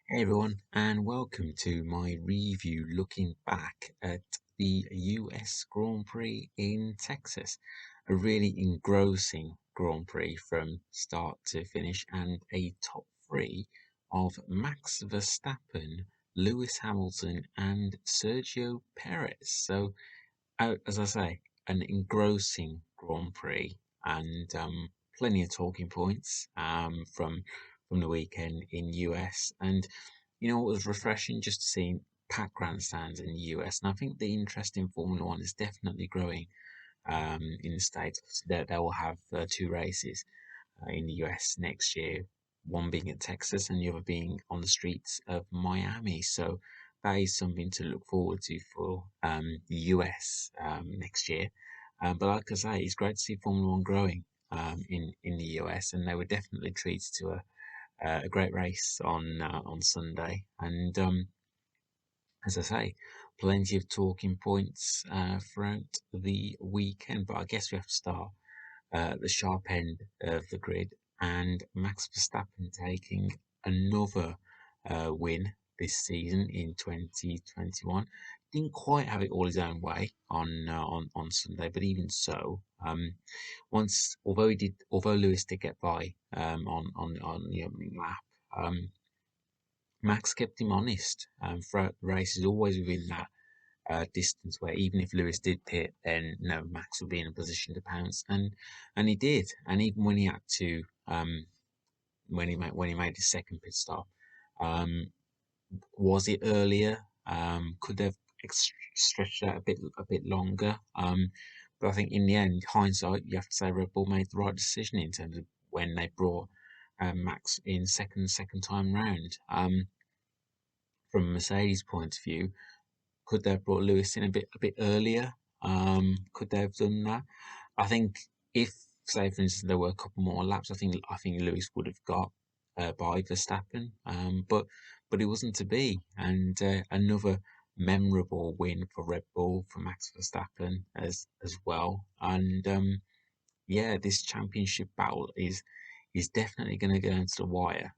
Hey everyone, and welcome to my review looking back at the US Grand Prix in Texas. A really engrossing Grand Prix from start to finish, and a top three of Max Verstappen, Lewis Hamilton, and Sergio Perez. So, as I say, an engrossing Grand Prix, and plenty of talking points from the weekend in US. And it was refreshing just to see packed grandstands in the US. And I think the interest in Formula One is definitely growing in the States. They will have two races in the US next year, one being in Texas and the other being on the streets of Miami. So that is something to look forward to for the US next year. But like I say, it's great to see Formula One growing in the US, and they were definitely treated to a great race on Sunday. And as I say, plenty of talking points throughout the weekend. But I guess we have to start at the sharp end of the grid, and Max Verstappen taking another win this season in 2021. Didn't quite have it all his own way on Sunday, but even so, once although Lewis did get by on the opening lap, Max kept him honest throughout the race. Is always within that distance where even if Lewis did pit, then no, Max would be in a position to pounce, and he did. And even when he had to, when he made his second pit stop, um, was it earlier? Could they have stretched it out a bit longer? But I think in the end, hindsight, you have to say Red Bull made the right decision in terms of when they brought Max in second time round. From a Mercedes point of view, could they have brought Lewis in a bit earlier? Could they have done that? I think if, say, for instance, there were a couple more laps, I think Lewis would have got by Verstappen. But it wasn't to be, and another memorable win for Red Bull for Max Verstappen as well. And yeah, this championship battle is definitely going to go into the wire.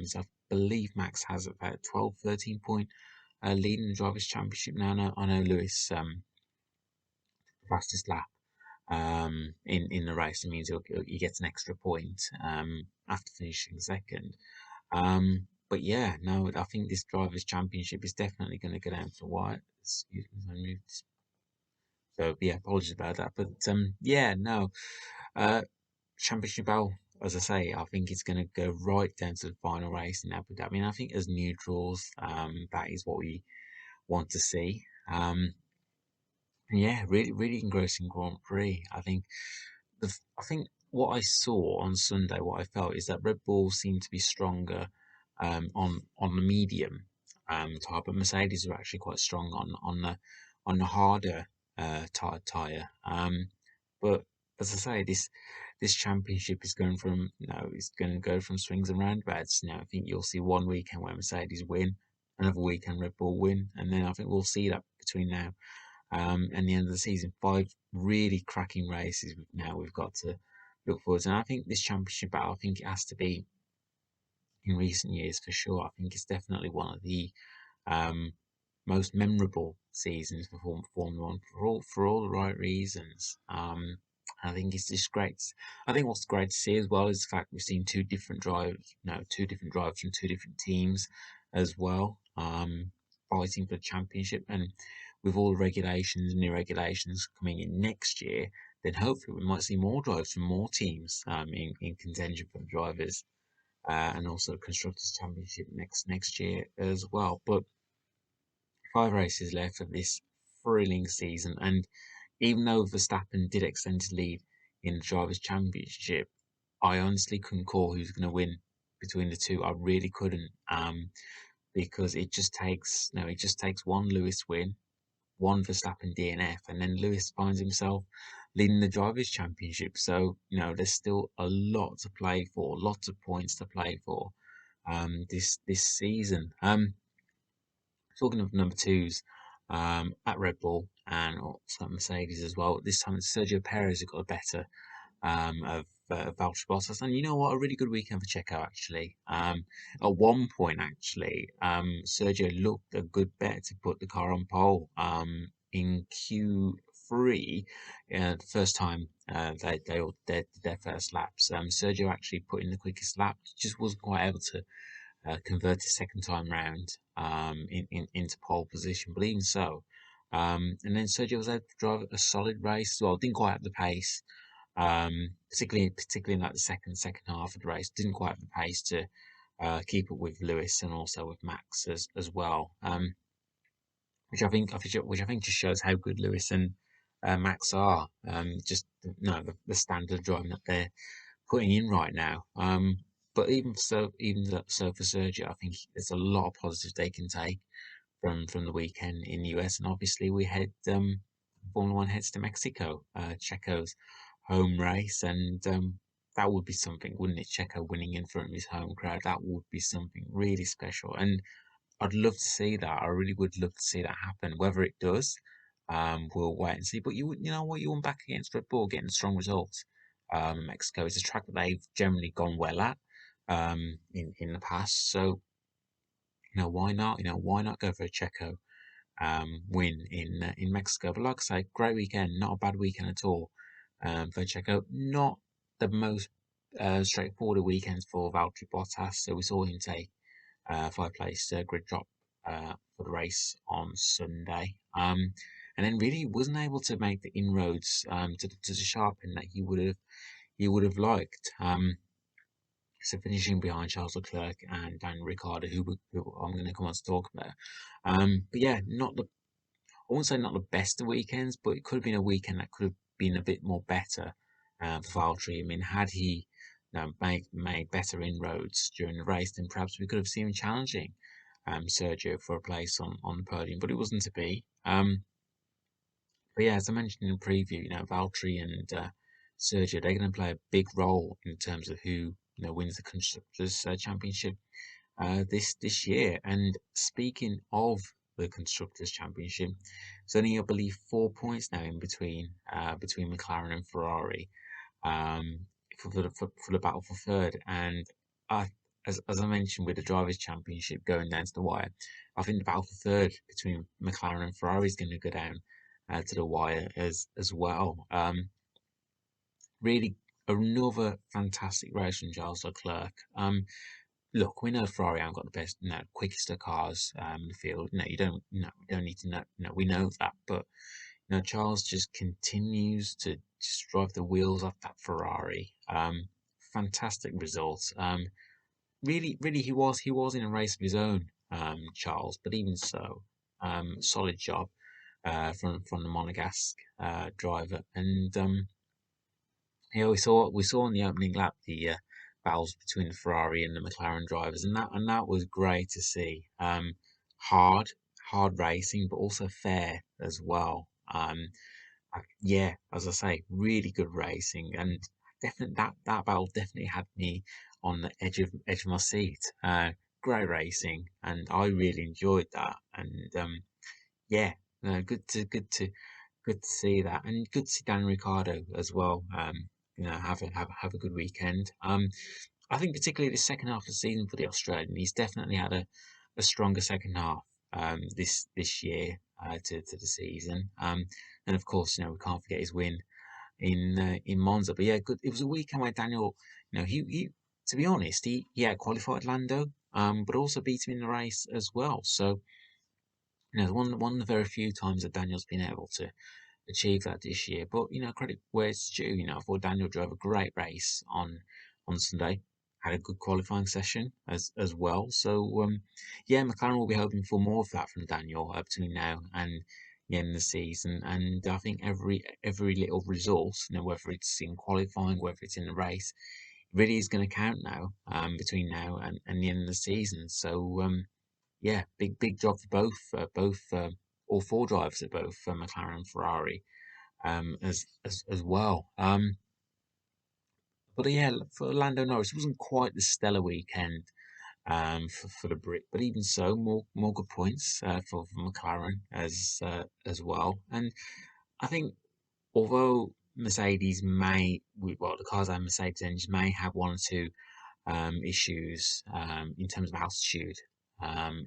So I believe Max has about 12, 13 point leading the drivers' championship now. I know Lewis fastest lap in the race. It means he gets an extra point after finishing second. But yeah, no, I think this drivers' championship is definitely going to go down to the wire. Excuse me, I moved this. So yeah, apologies about that. But yeah, no, uh, championship battle. As I say, I think it's going to go right down to the final race in Abu Dhabi. I mean, I think as neutrals, that is what we want to see. Yeah, really, really engrossing Grand Prix. I think what I saw on Sunday, what I felt is that Red Bull seemed to be stronger on the medium type, but Mercedes were actually quite strong on the harder tire. But as I say, this championship is going from it's going to go from swings and roundabouts. I think you'll see one weekend where Mercedes win, another weekend Red Bull win, and then I think we'll see that between now and the end of the season. Five really cracking races now we've got to look forward to. And I think this championship battle, I think it has to be in recent years for sure. I think it's definitely one of the um, most memorable seasons for Formula One for all the right reasons. I think it's just great. I think what's great to see as well is the fact we've seen two different drivers from two different teams as well, fighting for the championship. And with all the regulations and new regulations coming in next year, then hopefully we might see more drivers from more teams in contention for the drivers and also constructors championship next year as well. But 5 races left of this thrilling season, and even though Verstappen did extend his lead in the drivers' championship, I honestly couldn't call who's going to win between the two. I really couldn't, because it just takes one Lewis win, one Verstappen DNF, and then Lewis finds himself leading the drivers' championship. So there's still a lot to play for, lots of points to play for this season. Talking of number twos, at Red Bull and also Mercedes as well. This time it's Sergio Perez who got the better of Valtteri Bottas, and you know what, a really good weekend for Checo actually. At one point actually, Sergio looked a good bet to put the car on pole. In Q3, the first time they all did their first laps, Sergio actually put in the quickest lap, just wasn't quite able to converted second time round into pole position. But even so, and then Sergio was able to drive a solid race as well. Didn't quite have the pace, particularly in like the second half of the race. Didn't quite have the pace to keep up with Lewis and also with Max as well. Which I think just shows how good Lewis and Max are. Just no, the standard of driving that they're putting in right now. But even so for Sergio, I think there's a lot of positives they can take from the weekend in the US, and obviously we head Formula One heads to Mexico, Checo's home race, and that would be something, wouldn't it? Checo winning in front of his home crowd, that would be something really special, and I'd love to see that. I really would love to see that happen. Whether it does, we'll wait and see. But you know what? You went back against Red Bull, getting strong results. Mexico is a track that they've generally gone well at in the past. So why not? Why not go for a Checo win in Mexico? But like I say, great weekend, not a bad weekend at all for Checo. Not the most straightforward of weekends for Valtteri Bottas. So we saw him take five place grid drop for the race on Sunday. And then really wasn't able to make the inroads to the sharp end that he would have liked. So finishing behind Charles Leclerc and Daniel Ricciardo, who I'm going to come on to talk about. But yeah, I won't say not the best of weekends, but it could have been a weekend that could have been a bit more better for Valtteri. I mean, had he made better inroads during the race, then perhaps we could have seen him challenging Sergio for a place on the podium, but it wasn't to be. But yeah, as I mentioned in the preview, Valtteri and Sergio, they're going to play a big role in terms of who wins the constructors championship this year. And speaking of the constructors championship, there's only I believe 4 points now in between McLaren and Ferrari for the battle for third. And I, as I mentioned, with the drivers' championship going down to the wire, I think the battle for third between McLaren and Ferrari is going to go down to the wire as well. Really, another fantastic race from Charles Leclerc. Look, we know Ferrari haven't got the best, quickest of cars in the field. You don't need to know. We know that, but Charles just continues to just drive the wheels off that Ferrari. Fantastic results. Really, really, he was in a race of his own, Charles. But even so, solid job from the Monegasque driver. And we saw in the opening lap the battles between the Ferrari and the McLaren drivers, and that was great to see. Hard, hard racing, but also fair as well. Yeah, as I say, really good racing, and definitely that battle definitely had me on the edge of my seat. Great racing, and I really enjoyed that. And yeah, good to see that, and good to see Dan Ricciardo as well. Have a good weekend. I think particularly the second half of the season for the Australian, he's definitely had a stronger second half this year to the season. And of course, we can't forget his win in Monza. But yeah, good. It was a weekend where Daniel, he to be honest, he had qualified Lando, but also beat him in the race as well. So one of the very few times that Daniel's been able to achieve that this year. But credit where it's due. I thought Daniel drove a great race on Sunday. Had a good qualifying session as well. So yeah, McLaren will be hoping for more of that from Daniel between now and the end of the season. And I think every little result, whether it's in qualifying, whether it's in the race, really is going to count now between now and the end of the season. So yeah, big job for both all four drivers at both McLaren and Ferrari as well. But yeah, for Lando Norris, it wasn't quite the stellar weekend for the Brit, but even so, more good points for McLaren as well. And I think although Mercedes may, well, the cars and Mercedes engines may have one or two issues in terms of altitude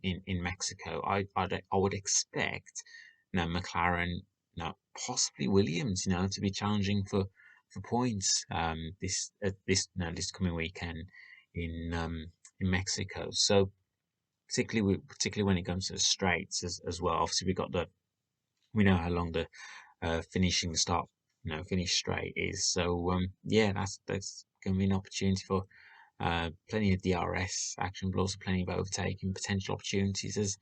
in Mexico. I would expect, McLaren, possibly Williams, to be challenging for points this coming weekend in Mexico. So particularly when it comes to the straights as well. Obviously, we know how long the finishing the start, finish straight is. So yeah, that's going to be an opportunity for plenty of DRS action, but also plenty of overtaking potential opportunities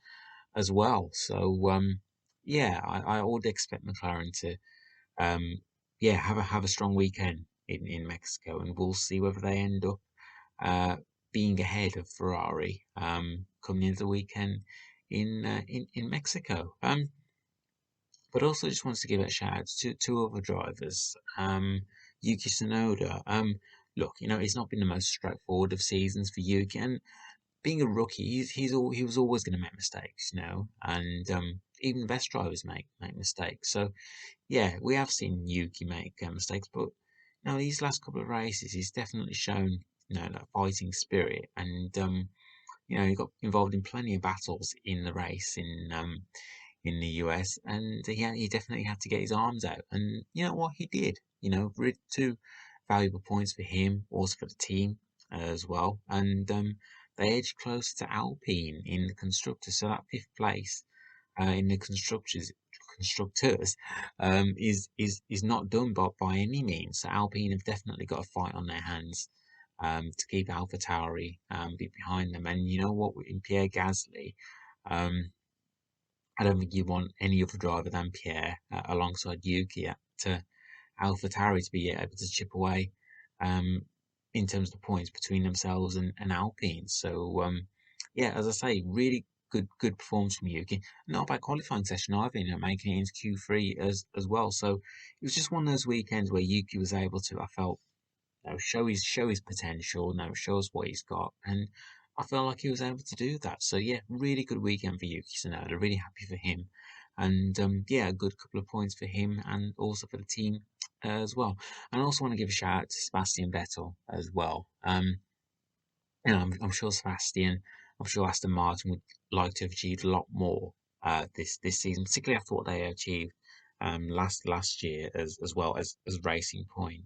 as well. So yeah, I would expect McLaren to um, yeah have a strong weekend in Mexico, and we'll see whether they end up uh, being ahead of Ferrari coming into the weekend in Mexico. But also just wants to give a shout out to two other drivers. Yuki Tsunoda. Look, it's not been the most straightforward of seasons for Yuki, and being a rookie, he was always going to make mistakes, and even best drivers make mistakes. So yeah, we have seen Yuki make mistakes, but these last couple of races, he's definitely shown that fighting spirit, and he got involved in plenty of battles in the race in the US, and he definitely had to get his arms out, and you know what he did. Really two valuable points for him, also for the team as well, and they edged close to Alpine in the constructors, so that fifth place in the constructors is not done by any means. So Alpine have definitely got a fight on their hands to keep AlphaTauri behind them, and you know what, in Pierre Gasly. Um, I don't think you want any other driver than Pierre alongside Yuki to AlphaTauri to be able to chip away um, in terms of the points between themselves and Alpine. So yeah, as I say, really good performance from Yuki. Not a bad qualifying session either, making it into Q3 as well. So it was just one of those weekends where Yuki was able to, I felt, show his potential, show us what he's got, and I felt like he was able to do that. So yeah, really good weekend for Yuki Tsunoda. Really happy for him, and yeah, a good couple of points for him, and also for the team as well. And I also want to give a shout out to Sebastian Vettel as well. I'm sure Sebastian, I'm sure Aston Martin would like to have achieved a lot more this season, particularly after what they achieved last year as well as Racing Point.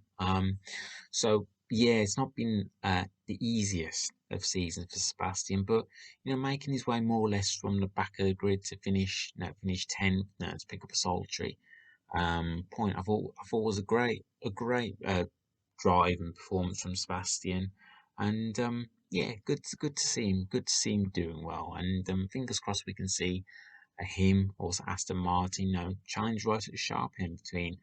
So yeah, it's not been the easiest of seasons for Sebastian, but making his way more or less from the back of the grid to finish 10th, to pick up a solitary point. I thought was a great drive and performance from Sebastian, and yeah, good to see him doing well, and fingers crossed we can see him, also Aston Martin, challenge right at the sharp end between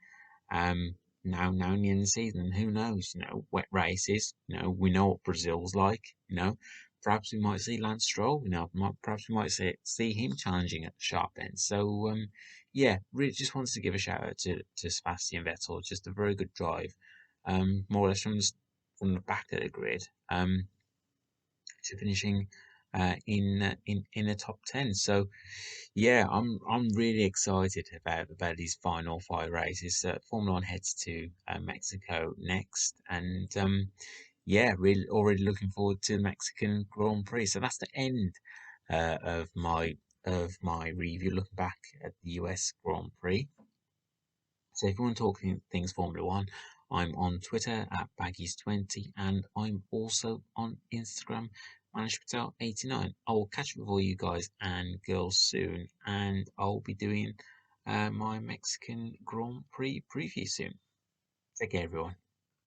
um, now in the end of the season. And who knows, wet races, we know what Brazil's like, perhaps we might see Lance Stroll, perhaps we might see him challenging at the sharp end. So, yeah, really just wanted to give a shout out to Sebastian Vettel, just a very good drive, more or less from the back of the grid, to finishing in the top 10. So yeah, I'm really excited about these final five races. Formula One heads to Mexico next, and yeah, really already looking forward to the Mexican Grand Prix. So that's the end of my review, looking back at the US Grand Prix. So if you want to talk things Formula One, I'm on Twitter at Baggies20, and I'm also on Instagram, ManishPatel89. I will catch up with all you guys and girls soon, and I'll be doing my Mexican Grand Prix preview soon. Take care, everyone.